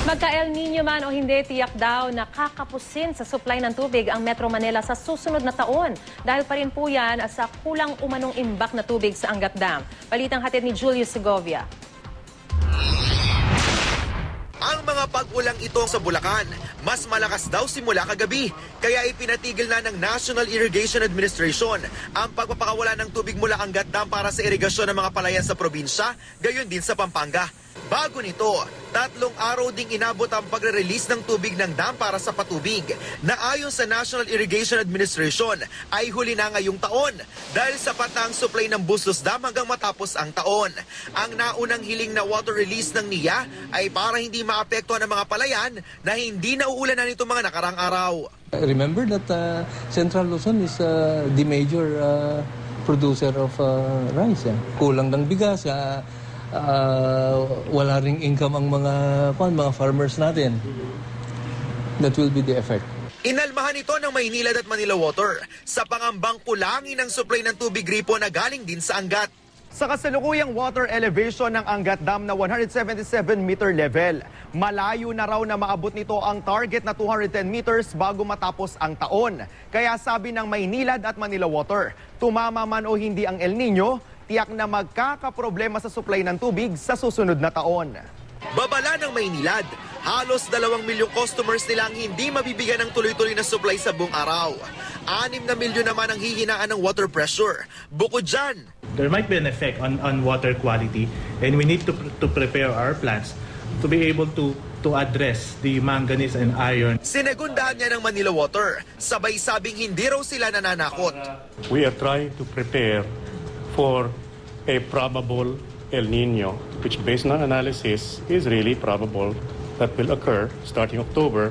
Magka-El Nino man o hindi, tiyak daw na kakapusin sa supply ng tubig ang Metro Manila sa susunod na taon. Dahil pa rin po yan sa kulang umanong imbak na tubig sa Angat Dam. Balitang hatid ni Julius Segovia. Ang mga pag-ulang ito sa Bulacan, mas malakas daw simula kagabi. Kaya ipinatigil na ng National Irrigation Administration ang pagpapakawala ng tubig mula Angat Dam para sa irigasyon ng mga palayan sa probinsya, gayon din sa Pampanga. Bago nito, 3 araw ding inabot ang pagre-release ng tubig ng dam para sa patubig na ayon sa National Irrigation Administration ay huli na ngayong taon dahil sapat na ang supply ng Bustos Dam hanggang matapos ang taon. Ang naunang hiling na water release ng NIA ay para hindi maapektuhan ng mga palayan na hindi nauulanan nito mga nakarang araw. Remember that Central Luzon is the major producer of rice. Kulang ng bigas. Wala ring income ang mga farmers natin. That will be the effect. Inalmahan ito ng Maynilad at Manila Water sa pangambang kulangin ng supply ng tubig gripo na galing din sa Angat. Sa kasalukuyang water elevation ng Angat Dam na 177-meter level, malayo na raw na maabot nito ang target na 210 meters bago matapos ang taon. Kaya sabi ng Maynilad at Manila Water, tumama man o hindi ang El Nino, tiyak na magkakaproblema sa supply ng tubig sa susunod na taon. Babala ng Maynilad, halos 2 milyong customers nila ang hindi mabibigyan ng tuloy-tuloy na supply sa buong araw. 6 na milyon naman ang hihinaan ng water pressure. Bukod dyan, there might be an effect on water quality and we need to prepare our plants to be able to address the manganese and iron. Sinegundahan niya ng Manila Water, sabay sabing hindi raw sila nananakot. We are trying to prepare for a probable El Nino, which based on analysis is really probable that will occur starting October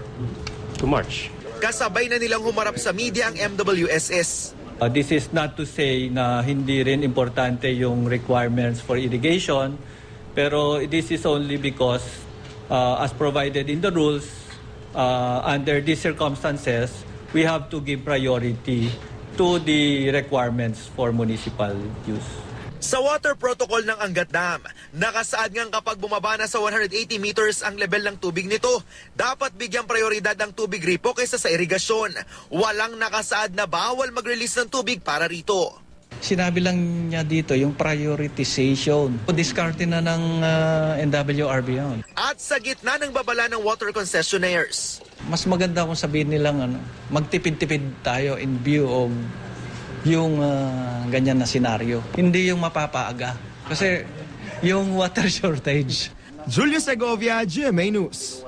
to March. Kasabay na nilang humarap sa media ang MWSS. This is not to say na hindi rin importante yung requirements for irrigation, pero this is only because as provided in the rules, under these circumstances, we have to give priority to the requirements for municipal use. Sa water protocol ng Angat Dam, nakasaad ngang kapag bumaba na sa 180 meters ang level ng tubig nito, dapat bigyang prioridad ang tubig gripo kaysa sa irigasyon. Walang nakasaad na bawal mag-release ng tubig para rito. Sinabi lang niya dito yung prioritization. Diskarte na ng NWRB yun. At sa gitna ng babala ng water concessionaires, mas maganda kung sabihin nilang magtipid-tipid tayo in view of yung ganyan na senaryo. Hindi yung mapapaaga. Kasi yung water shortage. Julius Segovia, GMA News.